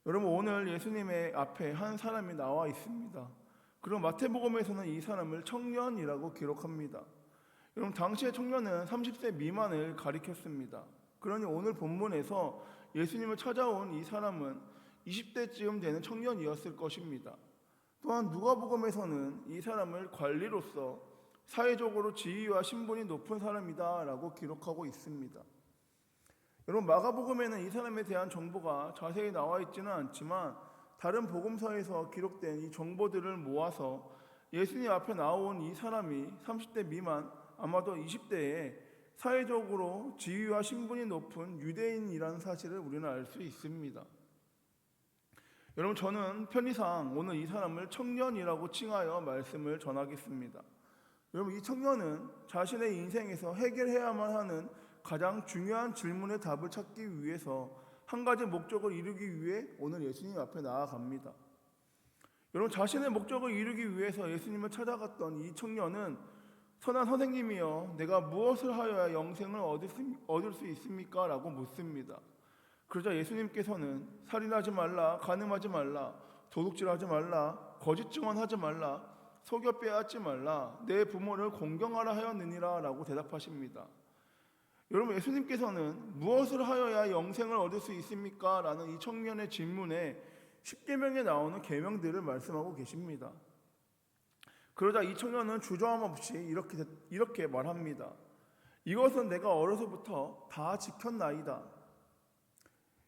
여러분, 오늘 예수님의 앞에 한 사람이 나와 있습니다. 그리고 마태복음에서는 이 사람을 청년이라고 기록합니다. 여러분, 당시의 청년은 30세 미만을 가리켰습니다. 그러니 오늘 본문에서 예수님을 찾아온 이 사람은 20대쯤 되는 청년이었을 것입니다. 또한 누가복음에서는 이 사람을 관리로서 사회적으로 지위와 신분이 높은 사람이다 라고 기록하고 있습니다. 여러분, 마가복음에는 이 사람에 대한 정보가 자세히 나와 있지는 않지만 다른 복음서에서 기록된 이 정보들을 모아서 예수님 앞에 나온 이 사람이 30대 미만, 아마도 20대에 사회적으로 지위와 신분이 높은 유대인이라는 사실을 우리는 알 수 있습니다. 여러분, 저는 편의상 오늘 이 사람을 청년이라고 칭하여 말씀을 전하겠습니다. 여러분, 이 청년은 자신의 인생에서 해결해야만 하는 가장 중요한 질문의 답을 찾기 위해서 한 가지 목적을 이루기 위해 오늘 예수님 앞에 나아갑니다. 여러분, 자신의 목적을 이루기 위해서 예수님을 찾아갔던 이 청년은 선한 선생님이여, 내가 무엇을 하여야 영생을 얻을 수 있습니까? 라고 묻습니다. 그러자 예수님께서는 살인하지 말라, 간음하지 말라, 도둑질하지 말라, 거짓 증언하지 말라, 속여 빼앗지 말라, 내 부모를 공경하라 하였느니라 라고 대답하십니다. 여러분, 예수님께서는 무엇을 하여야 영생을 얻을 수 있습니까? 라는 이 청년의 질문에 10계명에 나오는 계명들을 말씀하고 계십니다. 그러자 이 청년은 주저함 없이 이렇게 말합니다. 이것은 내가 어려서부터 다 지켰나이다.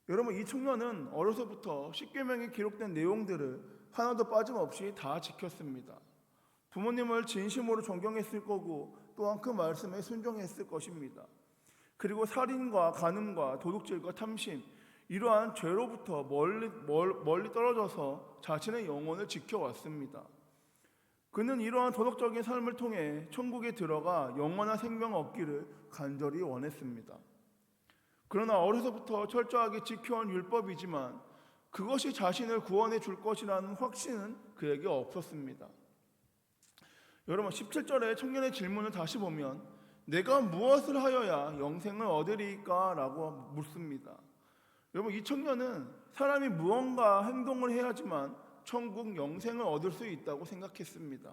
여러분, 이 청년은 어려서부터 10계명에 기록된 내용들을 하나도 빠짐없이 다 지켰습니다. 부모님을 진심으로 존경했을 거고 또한 그 말씀에 순종했을 것입니다. 그리고 살인과 간음과 도둑질과 탐심, 이러한 죄로부터 멀리 떨어져서 자신의 영혼을 지켜왔습니다. 그는 이러한 도덕적인 삶을 통해 천국에 들어가 영원한 생명 얻기를 간절히 원했습니다. 그러나 어려서부터 철저하게 지켜온 율법이지만 그것이 자신을 구원해 줄 것이라는 확신은 그에게 없었습니다. 여러분, 17절의 청년의 질문을 다시 보면 내가 무엇을 하여야 영생을 얻으리까? 라고 묻습니다. 여러분, 이 청년은 사람이 무언가 행동을 해야지만 천국 영생을 얻을 수 있다고 생각했습니다.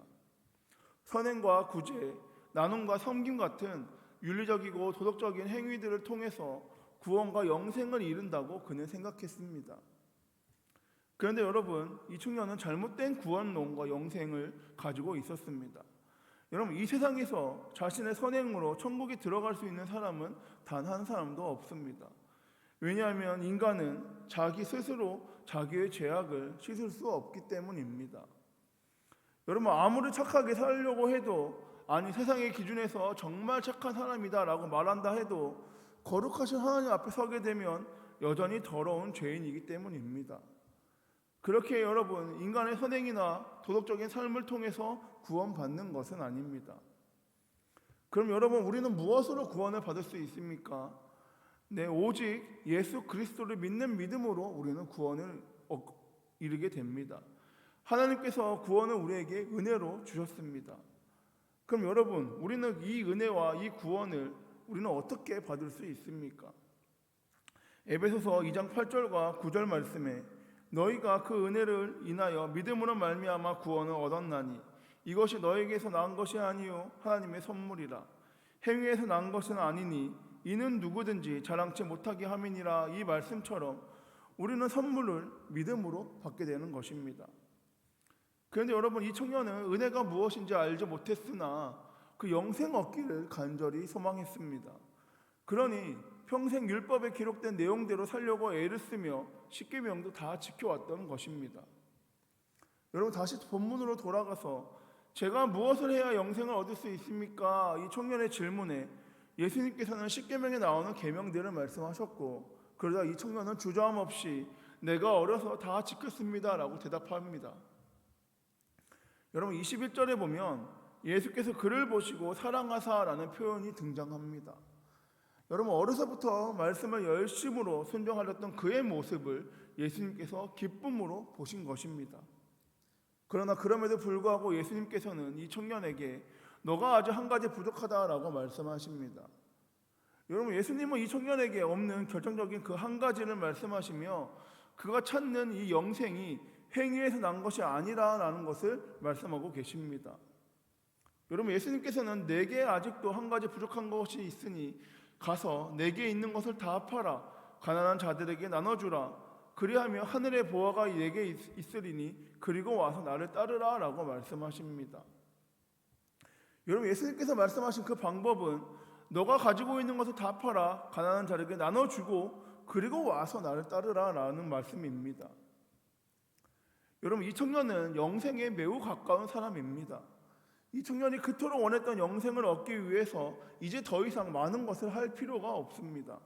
선행과 구제, 나눔과 섬김 같은 윤리적이고 도덕적인 행위들을 통해서 구원과 영생을 이룬다고 그는 생각했습니다. 그런데 여러분, 이 청년은 잘못된 구원론과 영생을 가지고 있었습니다. 여러분, 이 세상에서 자신의 선행으로 천국에 들어갈 수 있는 사람은 단 한 사람도 없습니다. 왜냐하면 인간은 자기 스스로 자기의 죄악을 씻을 수 없기 때문입니다. 여러분, 아무리 착하게 살려고 해도, 아니 세상의 기준에서 정말 착한 사람이다 라고 말한다 해도 거룩하신 하나님 앞에 서게 되면 여전히 더러운 죄인이기 때문입니다. 그렇게 여러분, 인간의 선행이나 도덕적인 삶을 통해서 구원받는 것은 아닙니다. 그럼 여러분, 우리는 무엇으로 구원을 받을 수 있습니까? 네, 오직 예수 그리스도를 믿는 믿음으로 우리는 구원을 이루게 됩니다. 하나님께서 구원을 우리에게 은혜로 주셨습니다. 그럼 여러분, 우리는 이 은혜와 이 구원을 우리는 어떻게 받을 수 있습니까? 에베소서 2장 8절과 9절 말씀에 너희가 그 은혜를 인하여 믿음으로 말미암아 구원을 얻었나니 이것이 너에게서 난 것이 아니요 하나님의 선물이라. 행위에서 난 것은 아니니 이는 누구든지 자랑치 못하게 함이니라. 이 말씀처럼 우리는 선물을 믿음으로 받게 되는 것입니다. 그런데 여러분, 이 청년은 은혜가 무엇인지 알지 못했으나 그 영생 얻기를 간절히 소망했습니다. 그러니 평생 율법에 기록된 내용대로 살려고 애를 쓰며 십계명도 다 지켜왔던 것입니다. 여러분, 다시 본문으로 돌아가서 제가 무엇을 해야 영생을 얻을 수 있습니까? 이 청년의 질문에 예수님께서는 십계명에 나오는 계명들을 말씀하셨고, 그러자 이 청년은 주저함 없이 내가 어려서 다 지켰습니다 라고 대답합니다. 여러분, 21절에 보면 예수께서 그를 보시고 사랑하사라는 표현이 등장합니다. 여러분, 어려서부터 말씀을 열심으로 순종하셨던 그의 모습을 예수님께서 기쁨으로 보신 것입니다. 그러나 그럼에도 불구하고 예수님께서는 이 청년에게 너가 아직 한 가지 부족하다라고 말씀하십니다. 여러분, 예수님은 이 청년에게 없는 결정적인 그 한 가지를 말씀하시며 그가 찾는 이 영생이 행위에서 난 것이 아니라라는 것을 말씀하고 계십니다. 여러분, 예수님께서는 내게 아직도 한 가지 부족한 것이 있으니 가서 내게 있는 것을 다 팔아 가난한 자들에게 나눠주라. 그리하며 하늘의 보화가 내게 있으리니 그리고 와서 나를 따르라 라고 말씀하십니다. 여러분, 예수님께서 말씀하신 그 방법은 너가 가지고 있는 것을 다 팔아 가난한 자에게 나눠주고 그리고 와서 나를 따르라 라는 말씀입니다. 여러분, 이 청년은 영생에 매우 가까운 사람입니다. 이 청년이 그토록 원했던 영생을 얻기 위해서 이제 더 이상 많은 것을 할 필요가 없습니다.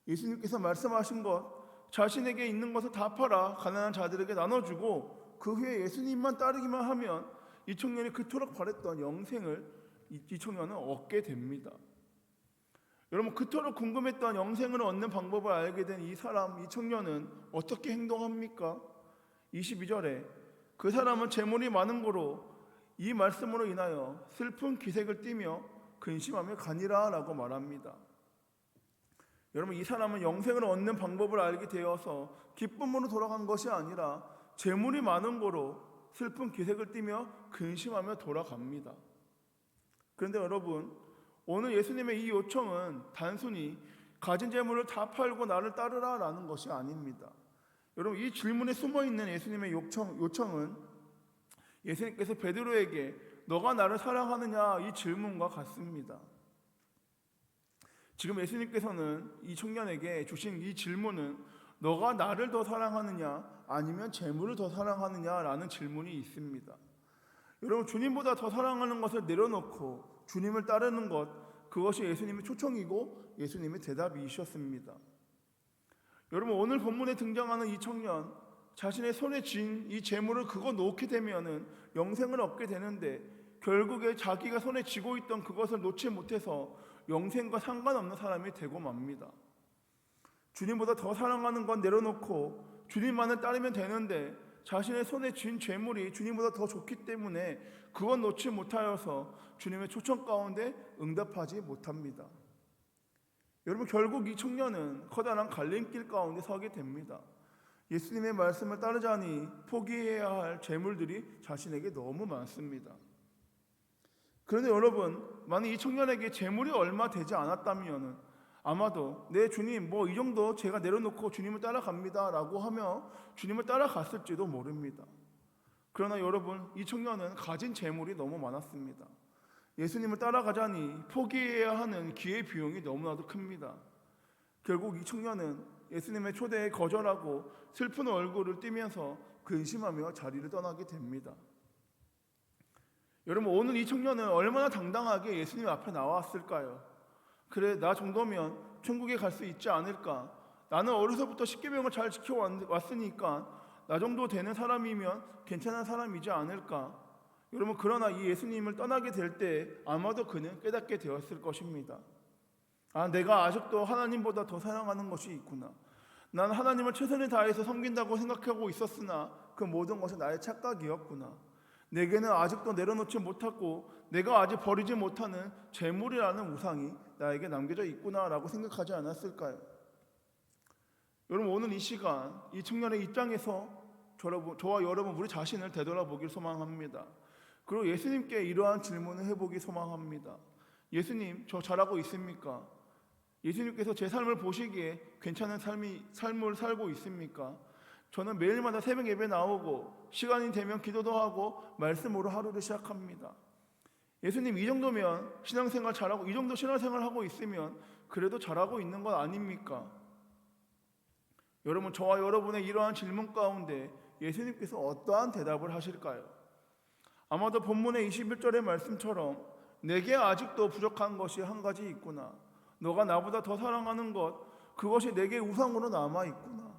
예수님께서 말씀하신 것, 자신에게 있는 것을 다 팔아 가난한 자들에게 나눠주고 그 후에 예수님만 따르기만 하면 이 청년이 그토록 바랬던 영생을 이 청년은 얻게 됩니다. 여러분, 그토록 궁금했던 영생을 얻는 방법을 알게 된 이 청년은 어떻게 행동합니까? 22절에 그 사람은 재물이 많은 거로 이 말씀으로 인하여 슬픈 기색을 띠며 근심하며 가니라 라고 말합니다. 여러분, 이 사람은 영생을 얻는 방법을 알게 되어서 기쁨으로 돌아간 것이 아니라 재물이 많은 거로 슬픈 기색을 띠며 근심하며 돌아갑니다. 그런데 여러분, 오늘 예수님의 이 요청은 단순히 가진 재물을 다 팔고 나를 따르라 라는 것이 아닙니다. 여러분, 이 질문에 숨어있는 예수님의 요청은 예수님께서 베드로에게 너가 나를 사랑하느냐 이 질문과 같습니다. 지금 예수님께서는 이 청년에게 주신 이 질문은 너가 나를 더 사랑하느냐 아니면 재물을 더 사랑하느냐라는 질문이 있습니다. 여러분, 주님보다 더 사랑하는 것을 내려놓고 주님을 따르는 것, 그것이 예수님의 초청이고 예수님의 대답이셨습니다. 여러분, 오늘 본문에 등장하는 이 청년, 자신의 손에 쥔 이 재물을 그거 놓게 되면은 영생을 얻게 되는데 결국에 자기가 손에 쥐고 있던 그것을 놓지 못해서 영생과 상관없는 사람이 되고 맙니다. 주님보다 더 사랑하는 건 내려놓고 주님만을 따르면 되는데 자신의 손에 쥔 재물이 주님보다 더 좋기 때문에 그건 놓지 못하여서 주님의 초청 가운데 응답하지 못합니다. 여러분, 결국 이 청년은 커다란 갈림길 가운데 서게 됩니다. 예수님의 말씀을 따르자니 포기해야 할 재물들이 자신에게 너무 많습니다. 그런데 여러분, 만약 이 청년에게 재물이 얼마 되지 않았다면 아마도 내 주님 이 정도 제가 내려놓고 주님을 따라갑니다 라고 하며 주님을 따라갔을지도 모릅니다. 그러나 여러분, 이 청년은 가진 재물이 너무 많았습니다. 예수님을 따라가자니 포기해야 하는 기회 비용이 너무나도 큽니다. 결국 이 청년은 예수님의 초대에 거절하고 슬픈 얼굴을 띠면서 근심하며 자리를 떠나게 됩니다. 여러분, 오늘 이 청년은 얼마나 당당하게 예수님 앞에 나왔을까요? 그래, 나 정도면 천국에 갈 수 있지 않을까? 나는 어려서부터 십계명을 잘 지켜왔으니까 나 정도 되는 사람이면 괜찮은 사람이지 않을까? 여러분, 그러나 이 예수님을 떠나게 될 때 아마도 그는 깨닫게 되었을 것입니다. 내가 아직도 하나님보다 더 사랑하는 것이 있구나. 난 하나님을 최선을 다해서 섬긴다고 생각하고 있었으나 그 모든 것은 나의 착각이었구나. 내게는 아직도 내려놓지 못하고 내가 아직 버리지 못하는 재물이라는 우상이 나에게 남겨져 있구나라고 생각하지 않았을까요? 여러분, 오늘 이 시간 이 청년의 입장에서 저와 여러분 우리 자신을 되돌아보길 소망합니다. 그리고 예수님께 이러한 질문을 해보기 소망합니다. 예수님, 저 잘하고 있습니까? 예수님께서 제 삶을 보시기에 괜찮은 삶을 살고 있습니까? 저는 매일마다 새벽 예배 나오고 시간이 되면 기도도 하고 말씀으로 하루를 시작합니다. 예수님, 이 정도면 신앙생활 잘하고 이 정도 신앙생활 하고 있으면 그래도 잘하고 있는 건 아닙니까? 여러분, 저와 여러분의 이러한 질문 가운데 예수님께서 어떠한 대답을 하실까요? 아마도 본문의 21절의 말씀처럼 내게 아직도 부족한 것이 한 가지 있구나. 너가 나보다 더 사랑하는 것, 그것이 내게 우상으로 남아있구나.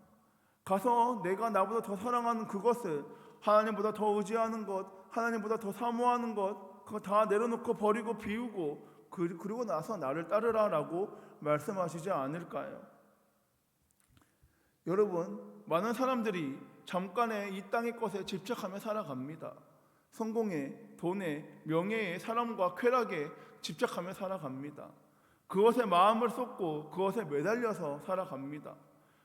가서 내가 나보다 더 사랑하는 그것을, 하나님보다 더 의지하는 것, 하나님보다 더 사모하는 것, 그거 다 내려놓고 버리고 비우고 그리고 나서 나를 따르라 라고 말씀하시지 않을까요? 여러분, 많은 사람들이 잠깐의 이 땅의 것에 집착하며 살아갑니다. 성공에, 돈에, 명예에, 사람과 쾌락에 집착하며 살아갑니다. 그것에 마음을 쏟고 그것에 매달려서 살아갑니다.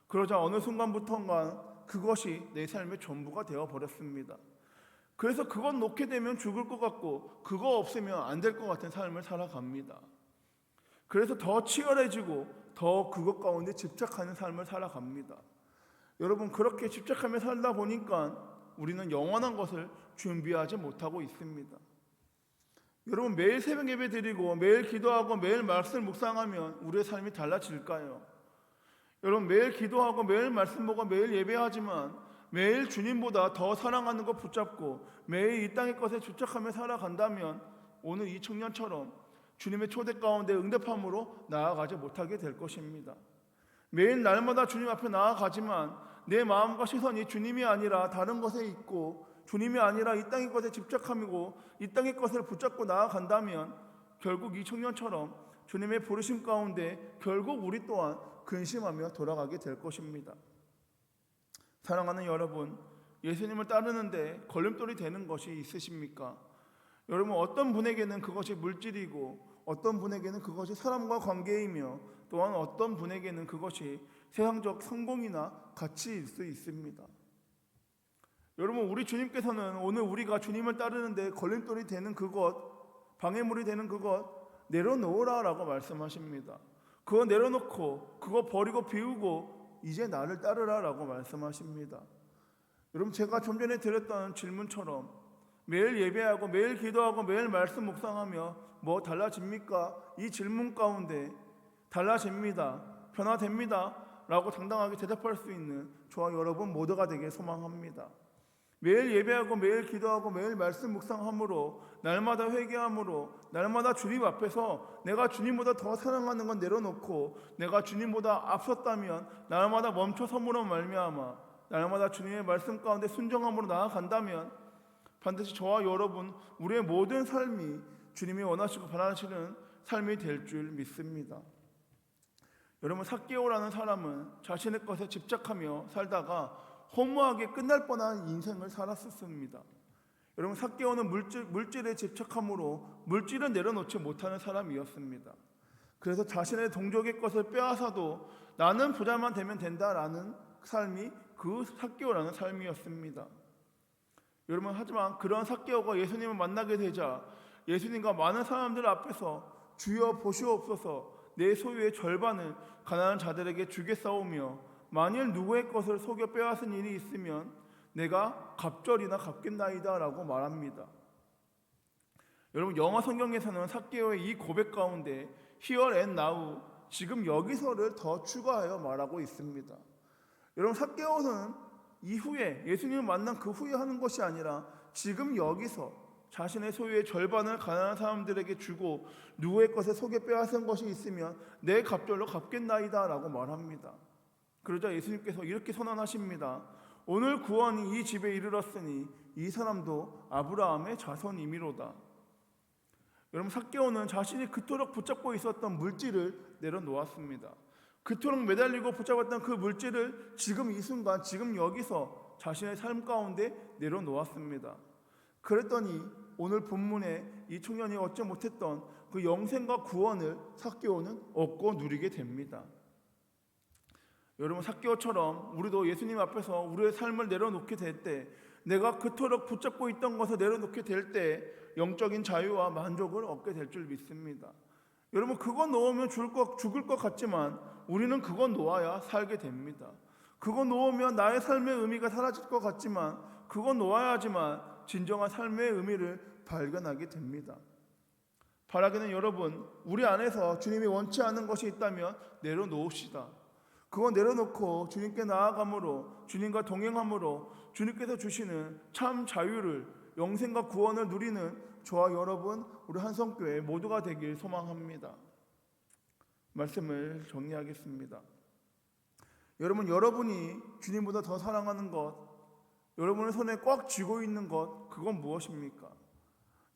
그러자 어느 순간부터인가 그것이 내 삶의 전부가 되어버렸습니다. 그래서 그것 놓게 되면 죽을 것 같고 그거 없으면 안 될 것 같은 삶을 살아갑니다. 그래서 더 치열해지고 더 그것 가운데 집착하는 삶을 살아갑니다. 여러분, 그렇게 집착하며 살다 보니까 우리는 영원한 것을 준비하지 못하고 있습니다. 여러분, 매일 새벽 예배 드리고 매일 기도하고 매일 말씀 묵상하면 우리의 삶이 달라질까요? 여러분, 매일 기도하고 매일 말씀 보고 매일 예배하지만 매일 주님보다 더 사랑하는 것 붙잡고 매일 이 땅의 것에 집착하며 살아간다면 오늘 이 청년처럼 주님의 초대 가운데 응답함으로 나아가지 못하게 될 것입니다. 매일 날마다 주님 앞에 나아가지만 내 마음과 시선이 주님이 아니라 다른 것에 있고 주님이 아니라 이 땅의 것에 집착함이고 이 땅의 것을 붙잡고 나아간다면 결국 이 청년처럼 주님의 부르심 가운데 결국 우리 또한 근심하며 돌아가게 될 것입니다. 사랑하는 여러분, 예수님을 따르는데 걸림돌이 되는 것이 있으십니까? 여러분, 어떤 분에게는 그것이 물질이고 어떤 분에게는 그것이 사람과 관계이며 또한 어떤 분에게는 그것이 세상적 성공이나 가치일 수 있습니다. 여러분, 우리 주님께서는 오늘 우리가 주님을 따르는데 걸림돌이 되는 그것, 방해물이 되는 그것 내려놓으라 라고 말씀하십니다. 그거 내려놓고 그거 버리고 비우고 이제 나를 따르라 라고 말씀하십니다. 여러분, 제가 좀 전에 드렸던 질문처럼 매일 예배하고 매일 기도하고 매일 말씀 묵상하며 뭐 달라집니까? 이 질문 가운데 달라집니다, 변화됩니다 라고 당당하게 대답할 수 있는 저와 여러분 모두가 되길 소망합니다. 매일 예배하고 매일 기도하고 매일 말씀 묵상함으로 날마다 회개함으로 날마다 주님 앞에서 내가 주님보다 더 사랑하는 건 내려놓고 내가 주님보다 앞섰다면 날마다 멈춰섬으로 말미암아 날마다 주님의 말씀 가운데 순종함으로 나아간다면 반드시 저와 여러분 우리의 모든 삶이 주님이 원하시고 바라시는 삶이 될 줄 믿습니다. 여러분, 삭개오라는 사람은 자신의 것에 집착하며 살다가 허무하게 끝날 뻔한 인생을 살았었습니다. 여러분, 삭개오는 물질에 집착함으로 물질을 내려놓지 못하는 사람이었습니다. 그래서 자신의 동족의 것을 빼앗아도 나는 부자만 되면 된다라는 삶이 그 삭개오라는 삶이었습니다. 여러분, 하지만 그런 삭개오가 예수님을 만나게 되자 예수님과 많은 사람들 앞에서 주여 보시옵소서, 내 소유의 절반을 가난한 자들에게 주겠사오며 만일 누구의 것을 속여 빼앗은 일이 있으면 내가 갑절이나 갚겠나이다 라고 말합니다. 여러분, 영어 성경에서는 삭개오의 이 고백 가운데 Here and now, 지금 여기서를 더 추가하여 말하고 있습니다. 여러분, 삭개오는 이후에 예수님을 만난 그 후에 하는 것이 아니라 지금 여기서 자신의 소유의 절반을 가난한 사람들에게 주고 누구의 것에 속여 빼앗은 것이 있으면 내 갑절로 갚겠나이다 라고 말합니다. 그러자 예수님께서 이렇게 선언하십니다. 오늘 구원이 이 집에 이르렀으니 이 사람도 아브라함의 자손이미로다. 여러분, 삭개오는 자신이 그토록 붙잡고 있었던 물질을 내려놓았습니다. 그토록 매달리고 붙잡았던 그 물질을 지금 이 순간 지금 여기서 자신의 삶 가운데 내려놓았습니다. 그랬더니 오늘 본문에 이 청년이 얻지 못했던 그 영생과 구원을 삭개오는 얻고 누리게 됩니다. 여러분, 삭개오처럼 우리도 예수님 앞에서 우리의 삶을 내려놓게 될 때, 내가 그토록 붙잡고 있던 것을 내려놓게 될 때 영적인 자유와 만족을 얻게 될 줄 믿습니다. 여러분, 그거 놓으면 죽을 것 같지만 우리는 그거 놓아야 살게 됩니다. 그거 놓으면 나의 삶의 의미가 사라질 것 같지만 그거 놓아야지만 진정한 삶의 의미를 발견하게 됩니다. 바라기는 여러분, 우리 안에서 주님이 원치 않은 것이 있다면 내려놓읍시다. 그거 내려놓고 주님께 나아감으로, 주님과 동행함으로 주님께서 주시는 참 자유를, 영생과 구원을 누리는 저와 여러분, 우리 한성교회 모두가 되길 소망합니다. 말씀을 정리하겠습니다. 여러분, 여러분이 주님보다 더 사랑하는 것, 여러분의 손에 꽉 쥐고 있는 것, 그건 무엇입니까?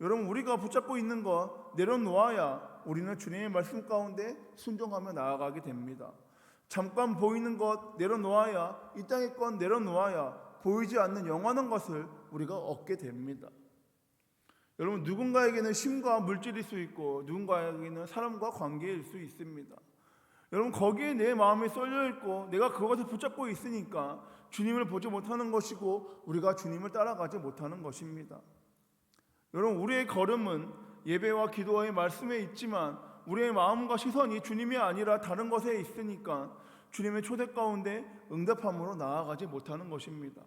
여러분, 우리가 붙잡고 있는 것 내려놓아야 우리는 주님의 말씀 가운데 순종하며 나아가게 됩니다. 잠깐 보이는 것 내려놓아야, 이 땅의 것 내려놓아야 보이지 않는 영원한 것을 우리가 얻게 됩니다. 여러분, 누군가에게는 힘과 물질일 수 있고 누군가에게는 사람과 관계일 수 있습니다. 여러분, 거기에 내 마음이 쏠려 있고 내가 그것을 붙잡고 있으니까 주님을 보지 못하는 것이고 우리가 주님을 따라가지 못하는 것입니다. 여러분, 우리의 걸음은 예배와 기도와의 말씀에 있지만 우리의 마음과 시선이 주님이 아니라 다른 것에 있으니까 주님의 초대 가운데 응답함으로 나아가지 못하는 것입니다.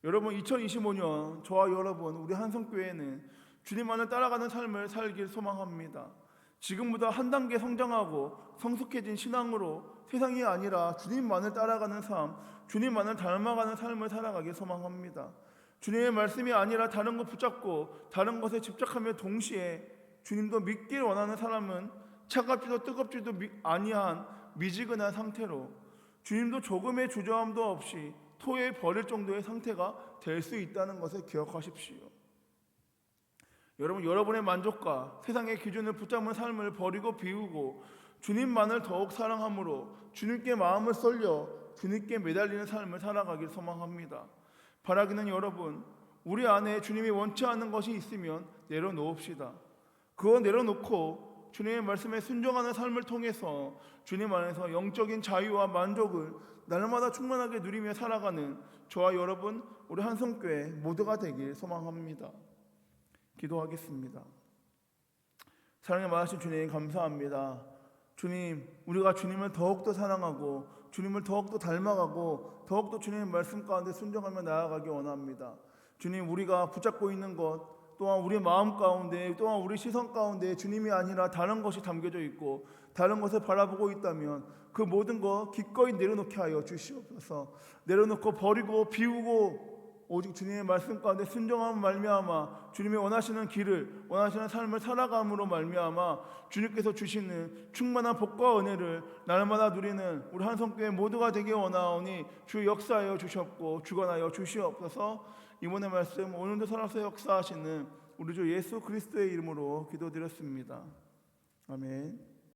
여러분, 2025년 저와 여러분, 우리 한성교회는 주님만을 따라가는 삶을 살길 소망합니다. 지금보다 한 단계 성장하고 성숙해진 신앙으로 세상이 아니라 주님만을 따라가는 삶, 주님만을 닮아가는 삶을 살아가길 소망합니다. 주님의 말씀이 아니라 다른 것 붙잡고 다른 것에 집착하며 동시에 주님도 믿길 원하는 사람은 차갑지도 뜨겁지도 아니한 미지근한 상태로 주님도 조금의 주저함도 없이 토해 버릴 정도의 상태가 될 수 있다는 것을 기억하십시오. 여러분의 만족과 세상의 기준을 붙잡은 삶을 버리고 비우고 주님만을 더욱 사랑함으로 주님께 마음을 쏠려 주님께 매달리는 삶을 살아가길 소망합니다. 바라기는 여러분, 우리 안에 주님이 원치 않는 것이 있으면 내려놓읍시다. 그거 내려놓고 주님의 말씀에 순종하는 삶을 통해서 주님 안에서 영적인 자유와 만족을 날마다 충만하게 누리며 살아가는 저와 여러분, 우리 한성교회 모두가 되길 소망합니다. 기도하겠습니다. 사랑에 많으신 주님, 감사합니다. 주님, 우리가 주님을 더욱더 사랑하고 주님을 더욱더 닮아가고 더욱더 주님의 말씀 가운데 순종하며 나아가기 원합니다. 주님, 우리가 붙잡고 있는 것 또한 우리 마음 가운데 또한 우리 시선 가운데 주님이 아니라 다른 것이 담겨져 있고 다른 것을 바라보고 있다면 그 모든 것 기꺼이 내려놓게 하여 주시옵소서. 내려놓고 버리고 비우고 오직 주님의 말씀 가운데 순종함으로 말미암아 주님이 원하시는 길을 원하시는 삶을 살아감으로 말미암아 주님께서 주시는 충만한 복과 은혜를 날마다 누리는 우리 한성교회 모두가 되기 원하오니 주 역사하여 주셨고 주관하여 주시옵소서. 이번의 말씀 오늘도 살아서 역사하시는 우리 주 예수 그리스도의 이름으로 기도드렸습니다. 아멘.